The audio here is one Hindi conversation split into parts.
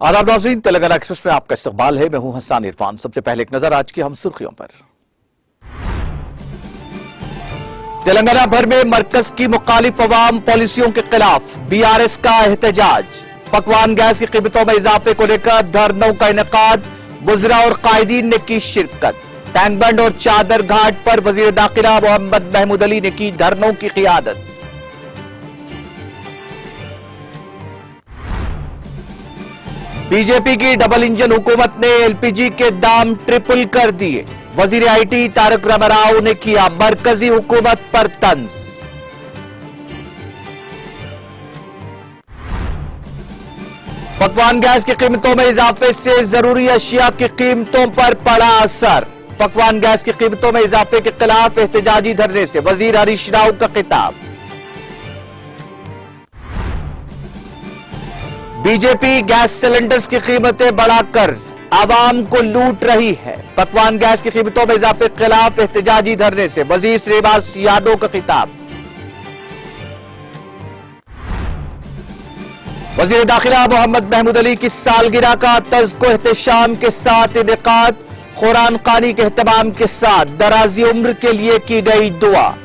आदाब नाज़रीन, तेलंगाना एक्सप्रेस में आपका इस्तकबाल है। मैं हूं हसन इरफान। सबसे पहले एक नजर आज की हम सुर्खियों पर। तेलंगाना भर में मरकज की मुखालिफ अवाम पॉलिसियों के खिलाफ बीआरएस का एहतजाज। पकवान गैस की कीमतों में इजाफे को लेकर धरनों का इनेकाद। वज़रा और कायदीन ने की शिरकत। टैंक बंड और चादर घाट पर वजीर दाखिला मोहम्मद महमूद अली ने की धरनों की क़ियादत। बीजेपी की डबल इंजन हुकूमत ने एलपीजी के दाम ट्रिपल कर दिए। वजीर आईटी तारक रामाराव ने किया मरकजी हुकूमत पर तंज। पकवान गैस की कीमतों में इजाफे से जरूरी अशिया की कीमतों पर पड़ा असर। पकवान गैस की कीमतों में इजाफे के खिलाफ एहतजाजी धरने से वजीर हरीश राव का खिताब। बीजेपी गैस सिलेंडर्स की कीमतें बढ़ाकर आवाम को लूट रही है। पकवान गैस की कीमतों में इजाफे के खिलाफ एहतजाजी धरने से वजीर श्रीनिवास यादव का खिताब। वजीर दाखिला मोहम्मद महमूद अली की सालगिरह का तज़्को एहतशाम के साथ इनेकाद। कुरान खानी के एहतमाम के साथ दराजी उम्र के लिए की गई दुआ।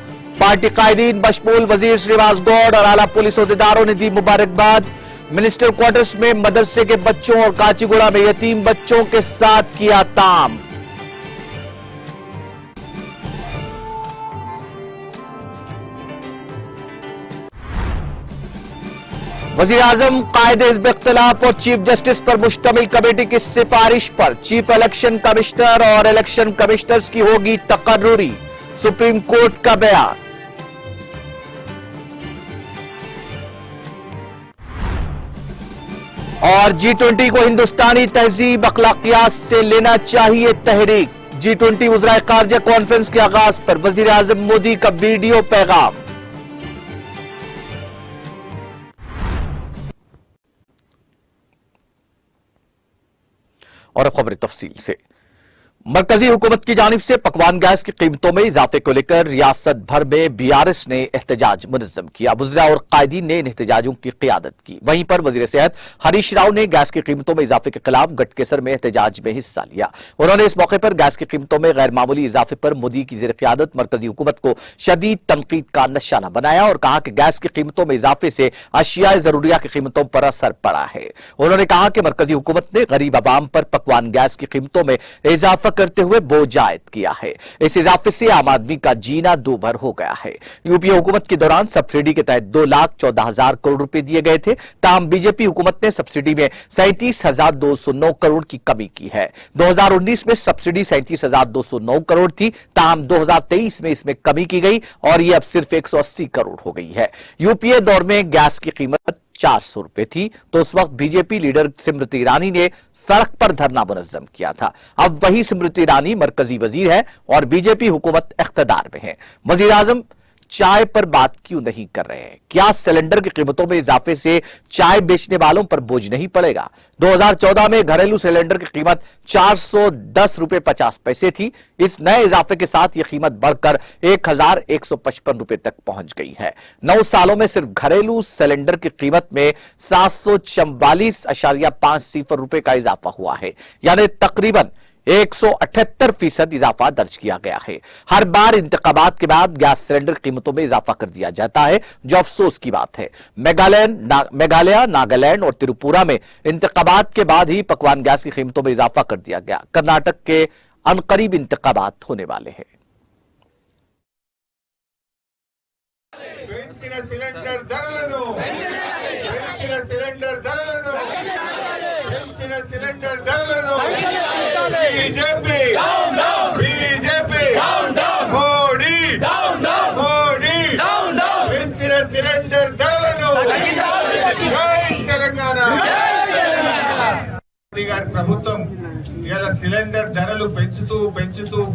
पार्टी कायदीन बशमूल वजीर श्रीनिवास गौड़ और आला पुलिस अहदेदारों ने दी मुबारकबाद। मिनिस्टर क्वार्टर्स में मदरसे के बच्चों और काचीगुड़ा में यतीम बच्चों के साथ किया ताम। वजीर आजम कायदे हिज़्ब इख्तिलाफ और चीफ जस्टिस पर मुश्तमिल कमेटी की सिफारिश पर चीफ इलेक्शन कमिश्नर और इलेक्शन कमिश्नर्स की होगी तकर्रुरी। सुप्रीम कोर्ट का बयान। और G20 को हिंदुस्तानी तहजीब अखलाकियात से लेना चाहिए तहरीक। G20 वज़राए ख़ारिजा कॉन्फ्रेंस के आगाज पर वज़ीर आज़म मोदी का वीडियो पैगाम। और अब खबरें तफसील से। मरकजी हुकूमत की जानिब से पकवान गैस की कीमतों में इजाफे को लेकर रियासत भर में बीआरएस ने एहतजाज मुनज़्ज़म किया। वज़रा और कायदीन ने इन एहतजाजों की क़ियादत की। वहीं पर वज़ीर सेहत हरीश राव ने गैस की कीमतों में इजाफे के खिलाफ गटकेसर में एहतजाज में हिस्सा लिया। उन्होंने इस मौके पर गैस की कीमतों में गैर मामूली इजाफे पर मोदी की ज़ेर क़ियादत मरकजी हुकूमत को शदीद तनकीद का निशाना बनाया और कहा कि गैस की कीमतों में इजाफे से अशिया ज़रूरिया की कीमतों पर असर पड़ा है। उन्होंने कहा कि मरकजी हुकूमत ने गरीब आवाम पर पकवान गैस की कीमतों में इजाफा करते हुए बोझ जायद किया है। इस इजाफे से आम आदमी का जीना दूभर हो गया है। यूपीए हुकूमत के दौरान सब्सिडी के तहत 2,14,000 करोड़ रुपए दिए गए थे। ताहम बीजेपी हुकूमत ने सब्सिडी में 37,209 करोड़ की कमी की है। 2019 में सब्सिडी 37,209 करोड़ थी। ताहम 2023 में इसमें कमी की गई और यह अब सिर्फ 180 करोड़ हो गई है। यूपीए दौर में गैस की कीमत 400 रुपए थी तो उस वक्त बीजेपी लीडर स्मृति ईरानी ने सड़क पर धरना मुनज़्ज़म किया था। अब वही स्मृति ईरानी मरकजी वजीर है और बीजेपी हुकूमत इख्तिदार में है। वजीर आजम चाय पर बात क्यों नहीं कर रहे हैं? क्या सिलेंडर की कीमतों में इजाफे से चाय बेचने वालों पर बोझ नहीं पड़ेगा? 2014 में घरेलू सिलेंडर की कीमत 410 रुपए 50 पैसे थी। इस नए इजाफे के साथ यह कीमत बढ़कर 1,155 रुपए तक पहुंच गई है। 9 सालों में सिर्फ घरेलू सिलेंडर की कीमत में 744.5 रुपए का इजाफा हुआ है, यानी तकरीबन 178% इजाफा दर्ज किया गया है। हर बार इंतखाबात के बाद गैस सिलेंडर कीमतों में इजाफा कर दिया जाता है, जो अफसोस की बात है। मेघालय, नागालैंड और त्रिपुरा में इंतखाबात के बाद ही पकवान गैस की कीमतों में इजाफा कर दिया गया। कर्नाटक के अनकरीब इंतखाबात होने वाले हैं। बीजेपी మోడీ పెంచిన సిలిండర్ ధరలను జై తెలంగాణ మోడీ గారి ప్రభుత్వం ఇలా సిలిండర్ ధరలు పెంచుతూ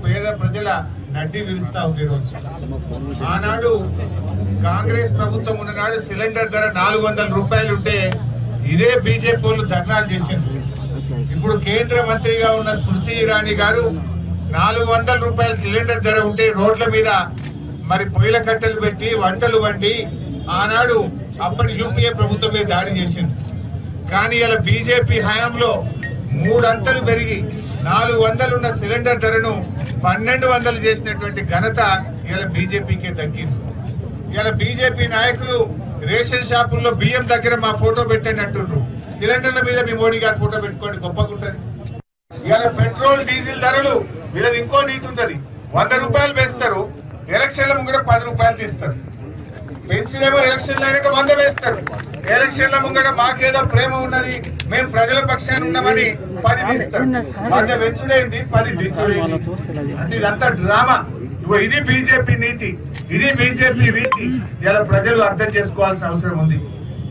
పేద ప్రజల నడ్డి విరుస్తా ఉంది. రోజు ఆనాడు కాంగ్రెస్ ప్రభుత్వం ఉన్ననాడు సిలిండర్ ధర 400 రూపాయలు ఉంటే ఇదే బీజేపీ వాళ్ళు ధర్నాలు చేసింది. ఇప్పుడు కేంద్ర మంత్రిగా ఉన్న స్మృతి ఇరానీ గారు 400 రూపాయల సిలిండర్ ధర ఉంటే రోడ్ల మీద మరి పొయ్యిల కట్టెలు పెట్టి వంటలు వండి ఆనాడు అప్పటి యూపీఏ ప్రభుత్వం మీద దాడి చేసింది. కానీ ఇలా బీజేపీ హయాంలో 3 అంతలు పెరిగి 400 ఉన్న సిలిండర్ ధరను 1200 చేసినటువంటి ఘనత ఇలా బీజేపీకే దక్కింది. ఇలా బీజేపీ నాయకులు రేషన్ షాపుల్లో బియ్యం దగ్గర మా ఫోటో పెట్టండి అంటున్నారు. సిలిండర్ల మీద మీ మోడీ గారి ఫోటో పెట్టుకోండి, గొప్పగా ఉంటది. ఇలా పెట్రోల్ డీజిల్ ధరలు వీళ్ళది ఇంకో నీతి ఉంటది. 100 రూపాయలు వేస్తారు, ఎలక్షన్ల ముంగట 10 రూపాయలు తీస్తారు. పెన్షనేమో ఎలక్షన్లు అయినాక 100 వేస్తారు. ఎలక్షన్ల ముంగట మాకేదో ప్రేమ ఉన్నది, మేము ప్రజల పక్షాన్ని ఉన్నామని 10 తీస్తారు. 100 పెంచుడైంది, 10 దించుడైంది. అంటే ఇదంతా డ్రామా. ఇది బీజేపీ నీతి, ఇది బీజేపీ రీతి. ఇలా ప్రజలు అర్థం చేసుకోవాల్సిన అవసరం ఉంది.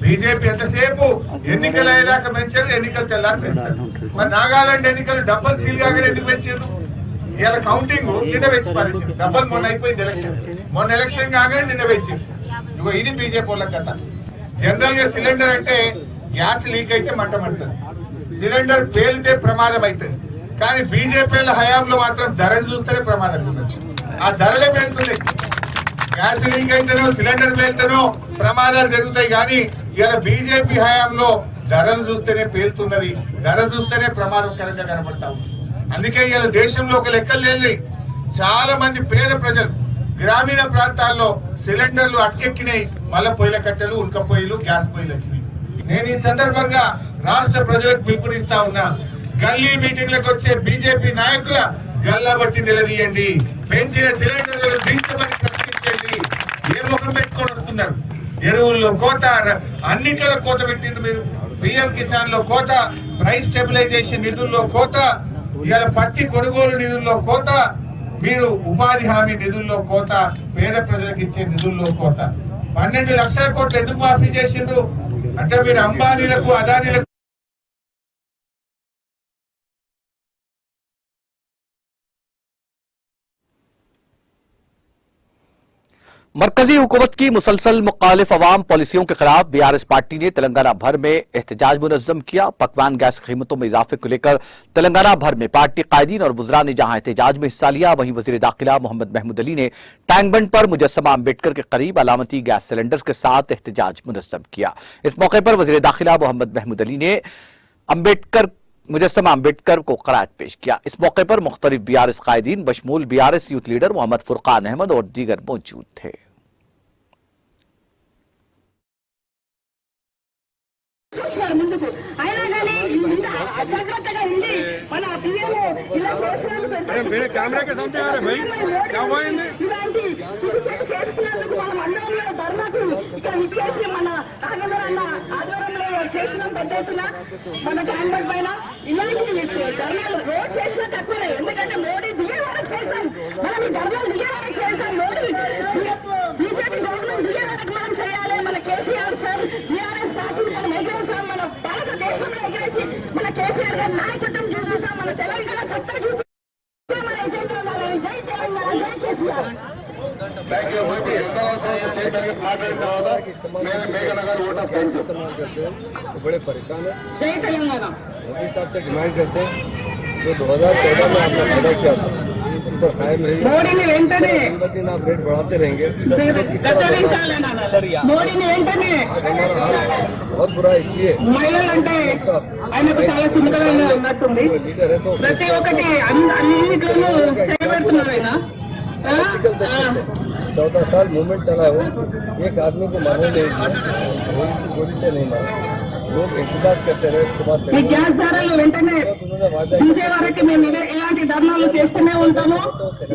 బీజేపీ ఎంతసేపు ఎన్నికలు అయ్యేదాకా పెంచారు, ఎన్నికలు తెల్లారి పెంచారు. మరి నాగాలాండ్ ఎన్నికలు డబ్బులు సీల్ కాగానే ఎందుకు పెంచారు? ఇలా కౌంటింగ్ నిన్న పెంచి పారేసారు. డబ్బులు మొన్న అయిపోయింది ఎలక్షన్, మొన్న ఎలక్షన్ కాగానే నిన్న పెంచారు. ఇది బీజేపీ వాళ్ళ కథ. జనరల్ గా సిలిండర్ అంటే గ్యాస్ లీక్ అయితే మంటమంటుంది, సిలిండర్ పేలితే ప్రమాదం అవుతుంది. కానీ బీజేపీ హయాంలో మాత్రం ధరను చూస్తేనే ప్రమాదం ఉంటుంది. ఆ ధరలే పెరుగుతుంది. గ్యాస్ లీక్ అయితేనో సిలిండర్ పేలితేనో ప్రమాదాలు జరుగుతాయి. కానీ ఇలా బీజేపీ హయాంలో ధరలు చూస్తేనే పేలుతున్నది, ధర చూస్తేనే ప్రమాదకరంగా కనబడతా ఉంది. అందుకే ఇలా దేశంలో ఒక లెక్కలు లేని చాలా మంది పేద ప్రజలు గ్రామీణ ప్రాంతాల్లో సిలిండర్లు అటకెక్కినాయి. మళ్ళా పొయ్యిల కట్టెలు, ఉల్క పొయ్యిలు, గ్యాస్ పొయ్యిలు వచ్చినాయి. నేను ఈ సందర్భంగా రాష్ట్ర ప్రజలకు పిలుపునిస్తా ఉన్నా, గల్లీ మీటింగ్లకు వచ్చే బీజేపీ నాయకుల గల్లాబట్టి నిలదీయండి, పెంచిన సిలిండర్లను దించమని ప్రశ్నించండి. ఏ ముఖం పెట్టుకొని వస్తున్నారు? ఎరువుల్లో కోత, అన్నింటిలో కోత పెట్టింది మీరు. పిఎం కిసాన్ లో కోత, ప్రైస్ స్టెబిలైజేషన్ నిధుల్లో కోత, ఇవాళ పత్తి కొనుగోలు నిధుల్లో కోత, మీరు ఉపాధి హామీ నిధుల్లో కోత, పేద ప్రజలకు ఇచ్చే నిధుల్లో కోత. 12 లక్షల కోట్లు ఎందుకు మాఫీ చేసిండ్రు అంటే మీరు అంబానీలకు, అదానీలకు मरकजी हुकूमत की मुसलसल मुखालिफ अवाम पॉलिसियों के खिलाफ बीआरएस पार्टी ने तेलंगाना भर में एहतजाज मुनज़्ज़म किया। पकवान गैस कीमतों में इजाफे को लेकर तेलंगाना भर में पार्टी कायदीन और वुज़रा ने जहां एहतजाज में हिस्सा लिया, वहीं वज़ीर दाखिला मोहम्मद महमूद अली ने टैंक बंड पर मुजस्समा अम्बेडकर के करीब अलामती गैस सिलेंडर्स के साथ एहतजाज मुनज़्ज़म किया। इस मौके पर वज़ीर दाखिला मोहम्मद महमूद अली ने मुजस्समा अम्बेडकर को क़रात पेश किया। इस मौके पर मुख्तलिफ बीआरएस कायदीन बशमूल BRS youth leader Mohammed Furqan Ahmed और दीगर मौजूद थे। ముందుకు అయినా కానీ ఇంత అజాగ్రత్తగా ఉండి మన పిఎం ఇలా చేసినందుకు ఇలాంటి సిగ్గుచేటు చేస్తున్నందుకు మనం అందరం ధర్నాకు ఇక్కడ విచ్చేసి మన నాగేంద్ర అన్న ఆధ్వర్యంలో చేసినాం పెద్ద ఎత్తున మన ట్యాంక్ పైన ఇలాంటి ధర్నాలు రోజు చేసినా తక్కువే. ఎందుకంటే మోడీ దిగే వరకు చేశాం, మనం ఈ ధర్నాలు దిగే వరకు చేశాం. మోడీ బీజేపీ గవర్నమెంట్ దిగే వరకు మనం చేయాలి. మన కేసీఆర్ సార్ బీఆర్ఎస్ పార్టీని మనం ఎగరేసాం, మన భారతదేశంలో ఎగరేసి మన కేసీఆర్ గారి నాయకత్వం చూపిస్తాం, మన తెలంగాణ సత్తా చూపిస్తాం. జై తెలంగాణ, జై కేసీఆర్. बड़े परेशान है। जय तेलंगाना। मोदी साहब से डिमांड करते हैं जो 2014 में आपने वादा किया था उस पर कायम रहिए। మోడీని వెంటనే दिन आप रेट बढ़ाते रहेंगे। మోడీని వెంటనే हमारा हाल बहुत बुरा है, इसलिए మహిళలంటే ఆయనకు చాలా చులకనగా ఉన్నట్టుంది. लीडर है तो ప్రతి ఒక్కటి అన్నిట్లోనూ చేయబడుతున్నారు ఆయన. 14 साल मूवमेंट चला है, वो एक आदमी को मारने नहीं दिया, गोली की गोली से नहीं मारा। लोग एहतजाज करते रहे, उसके बाद ఈ గ్యాస్ ధరలు వెంటనే उन्होंने वादा దించే వరకు మేము ఇలాంటి ధర్నాలు చేస్తూనే ఉంటాము.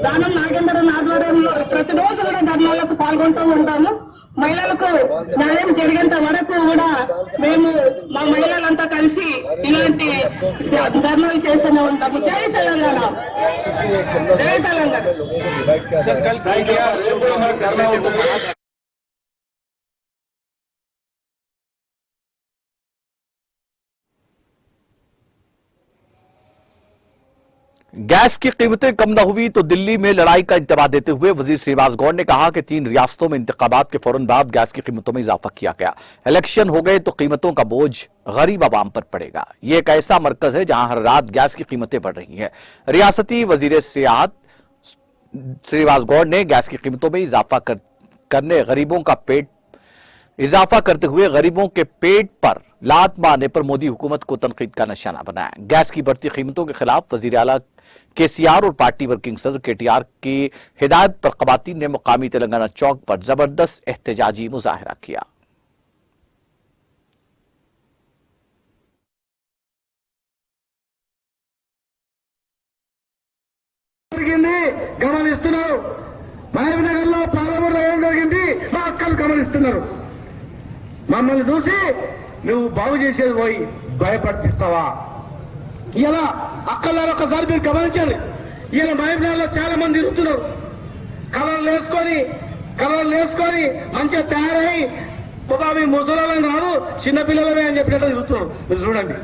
దానం నాగేంద్ర ఆధ్వర్యంలో ప్రతిరోజు కూడా ధర్నాలకు పాల్గొంటూ ఉంటాము. మహిళలకు న్యాయం జరిగేంత వరకు కూడా మేము మా మహిళలంతా కలిసి ఇలాంటి ధర్నాలు చేస్తూనే ఉంటాము. జై తెలంగాణ, జై తెలంగాణ. लोगों को डिवाइड किया जा रहा है। गैस की कीमतें कम न हुई तो दिल्ली में लड़ाई का इंतबाह देते हुए वजीर श्रीनिवास गौड़ ने कहा कि 3 रियासतों में इंतखाबात के फौरन बाद गैस की कीमतों में इजाफा किया गया। इलेक्शन हो गए तो कीमतों का बोझ गरीब आवाम पर पड़ेगा। ये एक ऐसा मरकज है जहां हर रात गैस की कीमतें बढ़ रही हैं। रियासती वजीर सियाहत श्रीनिवास गौड़ ने गैस की कीमतों में इजाफा करने गरीबों का पेट इजाफा करते हुए गरीबों के पेट पर लात मारने पर मोदी हुकूमत को तनकीद का निशाना बनाया। गैस की बढ़ती कीमतों के खिलाफ वजीर आला केसीआर और पार्टी वर्किंग सदर केटीआर की हिदायत पर खवातीन ने मुकामी तेलंगाना चौक पर जबरदस्त एहतजाजी मुजाहिरा किया। గమనిస్తున్నారు మహబూబ్నగర్ లో పాలమూరులో ఏం జరిగింది మా అక్కలు గమనిస్తున్నారు మమ్మల్ని చూసి నువ్వు బాగు చేసేది పోయి భయపడిస్తావా ఇలా అక్కలారు ఒకసారి మీరు గమనించారు ఇలా మహబూబ్నగర్ లో చాలా మంది తిరుగుతున్నారు కలర్లు వేసుకొని మంచిగా తయారై బాబా మీ ముసలాలని రాదు చిన్నపిల్లలమే అని చెప్పినట్టు తిరుగుతున్నారు మీరు చూడండి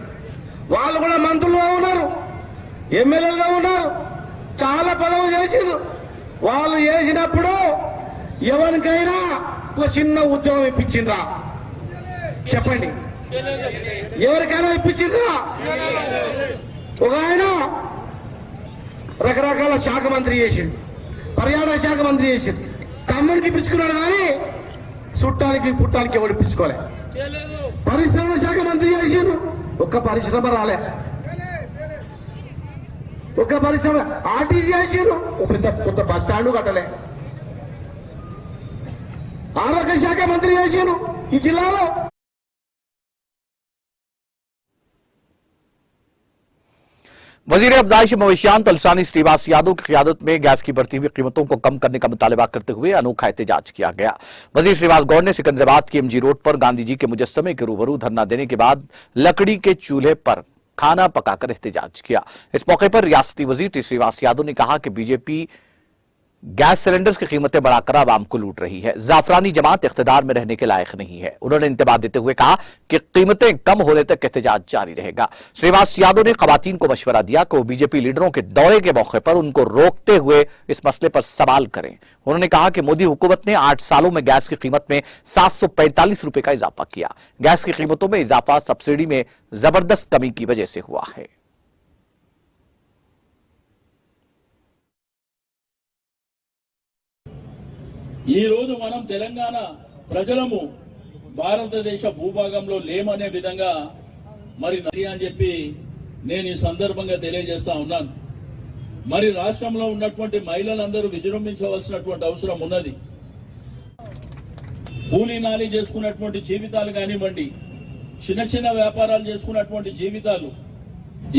వాళ్ళు కూడా మంత్రులుగా ఉన్నారు ఎమ్మెల్యేలుగా ఉన్నారు చాలా పదవులు చేసిండ్రు వాళ్ళు చేసినప్పుడు ఎవరికైనా ఒక చిన్న ఉద్యోగం ఇప్పించిండ్రా చెప్పండి ఎవరికైనా ఇప్పించిండ్రా ఒక ఆయన రకరకాల శాఖ మంత్రి చేసిండు పర్యాటక శాఖ మంత్రి చేసిండు తమ్ముడికి ఇప్పించుకున్నాడు కానీ చుట్టానికి పుట్టానికి ఎవరు ఇప్పించుకోలే పరిశ్రమ శాఖ మంత్రి చేసిండు ఒక్క పరిశ్రమ రాలే ఒక పరిశ్రమ ఆర్టీసీ చేసారు పెద్ద కొత్త బస్ స్టాండ్ కట్టలే ఆరోగ్య శాఖ మంత్రి చేశారు ఈ జిల్లాలో वजीर अफजाइश मवेशियान तलसानी श्रीवास यादव की क़ियादत में गैस की बढ़ती हुई कीमतों को कम करने का मुतालबा करते हुए अनोखा एहतजाज किया गया। वजीर श्रीवास गौड़ ने सिकंदराबाद के एमजी रोड पर गांधी जी के मुजस्समे के रूबरू धरना देने के बाद लकड़ी के चूल्हे पर खाना पकाकर एहतजाज किया। इस मौके पर रियासती वजीर टी श्रीवास यादव ने कहा कि बीजेपी गैस सिलेंडर्स की कीमतें बढ़ाकर आवाम को लूट रही है। जाफरानी जमात इख्तिदार में रहने के लायक नहीं है। उन्होंने इंतबाह देते हुए कहा कि कीमतें कम होने तक एहतजाज जारी रहेगा। श्रीवास यादव ने खवातीन को मशवरा दिया कि वो बीजेपी लीडरों के दौरे के मौके पर उनको रोकते हुए इस मसले पर सवाल करें। उन्होंने कहा कि मोदी हुकूमत ने 8 सालों में गैस की कीमत में 745 रुपए का इजाफा किया। गैस की कीमतों में इजाफा सब्सिडी में जबरदस्त कमी की वजह से हुआ है। ఈ రోజు మనం తెలంగాణ ప్రజలము భారతదేశ భూభాగంలో లేమనే విధంగా మరి అని చెప్పి నేను ఈ సందర్భంగా తెలియజేస్తా ఉన్నాను। మరి రాష్ట్రంలో ఉన్నటువంటి మహిళలందరూ విజృంభించవలసినటువంటి అవసరం ఉన్నది। కూలీనాలి చేసుకున్నటువంటి జీవితాలు కానివ్వండి, చిన్న చిన్న వ్యాపారాలు చేసుకున్నటువంటి జీవితాలు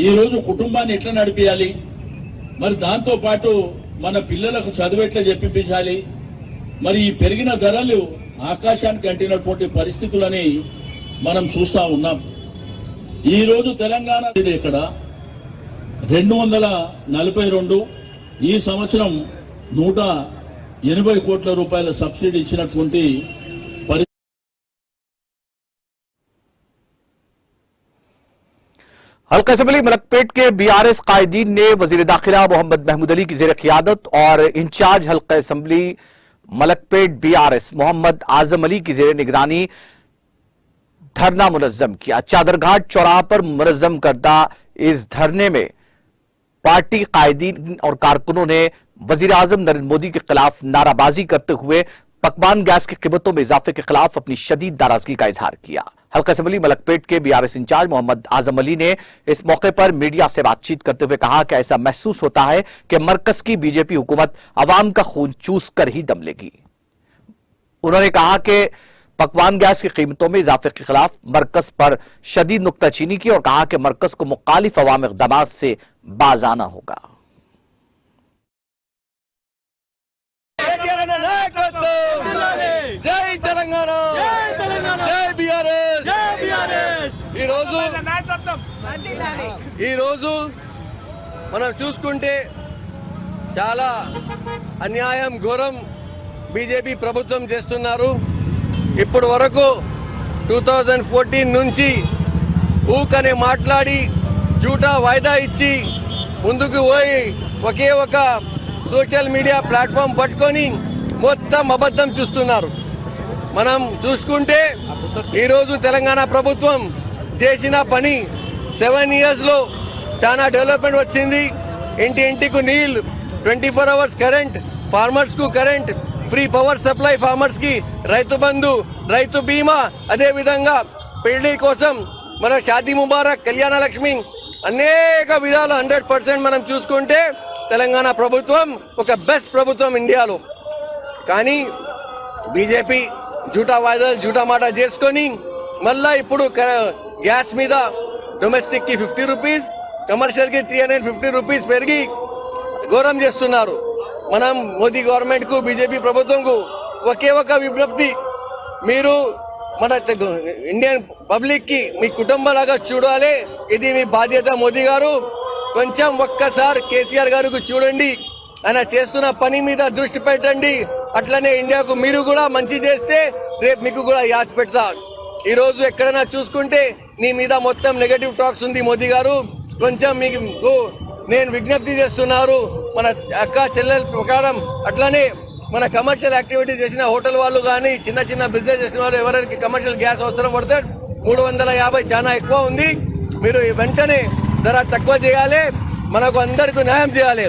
ఈ రోజు కుటుంబాన్ని ఎట్లా నడిపియాలి, మరి దాంతో పాటు మన పిల్లలకు చదువు ఎట్లా చెప్పించాలి, మరి ఈ పెరిగిన ధరలు ఆకాశానికి అంటినటువంటి పరిస్థితులని మనం చూస్తా ఉన్నాం। ఈ రోజు తెలంగాణ ఇక్కడ 242, ఈ సంవత్సరం 180 కోట్ల రూపాయల సబ్సిడీ ఇచ్చినటువంటి हल्का असेंबली मलकपेट के बीआरएस कायदीन ने वजीर दाखिला मोहम्मद महमूद अली की जेर क़ियादत और इंचार्ज हल्का असेंबली मलकपेट बीआरएस मोहम्मद आजम अली की जेर निगरानी धरना मुनज़्ज़म किया। चादरघाट चौराहा पर मुनज़्ज़म करदा इस धरने में पार्टी कायदीन और कारकुनों ने वजीर आजम नरेंद्र मोदी के खिलाफ नाराबाजी करते हुए पकवान गैस की कीमतों में इजाफे के खिलाफ अपनी शदीद नाराजगी का इजहार किया। हल्का असेंबली मलकपेट के बीआरएस इंचार्ज मोहम्मद आजम अली ने इस मौके पर मीडिया से बातचीत करते हुए कहा कि ऐसा महसूस होता है कि मरकज की बीजेपी हुकूमत अवाम का खून चूस कर ही दम लेगी। उन्होंने कहा कि पकवान गैस की कीमतों में इजाफे के खिलाफ मरकज पर शदीद नुक्ताचीनी की और कहा कि मरकज को मुखालिफ अवाम इक़दामात से बाज आना होगा। జై తెలంగాణ, జై బీఆర్ఎస్, ఈ రోజు మనం చూసుకుంటే చాలా అన్యాయం, ఘోరం బీజేపీ ప్రభుత్వం చేస్తున్నారు। ఇప్పటి వరకు 2014 నుంచి ఊకనే మాట్లాడి జూటా వాయిదా ఇచ్చి ముందుకు పోయి ఒకే ఒక సోషల్ మీడియా ప్లాట్ఫామ్ పట్టుకొని మొత్తం అబద్ధం చూస్తున్నారు। మనం చూసుకుంటే ఈరోజు తెలంగాణ ప్రభుత్వం చేసిన పని 7 ఇయర్స్ లో చాలా డెవలప్మెంట్ వచ్చింది। ఇంటింటికి నీళ్లు, 24 అవర్స్ కరెంట్, ఫార్మర్స్ కు current, free power supply farmers కి, రైతు బంధు, రైతు బీమా, అదే విధంగా పెళ్లి కోసం మన షాదీ ముబారక్, కళ్యాణ లక్ష్మి, అనేక విధాలు 100% మనం చూసుకుంటే తెలంగాణ ప్రభుత్వం ఒక బెస్ట్ ప్రభుత్వం ఇండియాలో. కానీ బీజేపీ జూటా వాయిదాలు, జూటా మాట చేసుకొని మళ్ళా ఇప్పుడు గ్యాస్ మీద డొమెస్టిక్ కి 50 రూపీస్, కమర్షియల్ కి 350 రూపీస్ పెరిగి ఘోరం చేస్తున్నారు. మనం మోదీ గవర్నమెంట్ కు, బీజేపీ ప్రభుత్వం కు ఒకే ఒక విజ్ఞప్తి, మీరు మన ఇండియన్ పబ్లిక్ కి మీ కుటుంబంలాగా చూడాలి. ఇది మీ బాధ్యత. మోదీ గారు కొంచెం ఒక్కసారి కేసీఆర్ గారికి చూడండి, ఆయన చేస్తున్న పని మీద దృష్టి పెట్టండి. అట్లనే ఇండియాకు మీరు కూడా మంచి చేస్తే రేపు మీకు కూడా యాద్ పెడతా. ఈ రోజు ఎక్కడైనా చూసుకుంటే నీ మీద మొత్తం నెగటివ్ టాక్స్ ఉంది. మోదీ గారు కొంచెం మీకు నేను విజ్ఞప్తి చేస్తున్నారు, మన అక్క చెల్లెల ప్రకారం అట్లనే మన కమర్షియల్ యాక్టివిటీ చేసిన హోటల్ వాళ్ళు కానీ, చిన్న చిన్న బిజినెస్ చేసిన వాళ్ళు ఎవరికి కమర్షియల్ గ్యాస్ అవసరం పడితే 350 చాలా ఎక్కువ ఉంది. మీరు వెంటనే ధర తక్కువ చేయాలి, మనకు అందరికీ న్యాయం చేయాలి.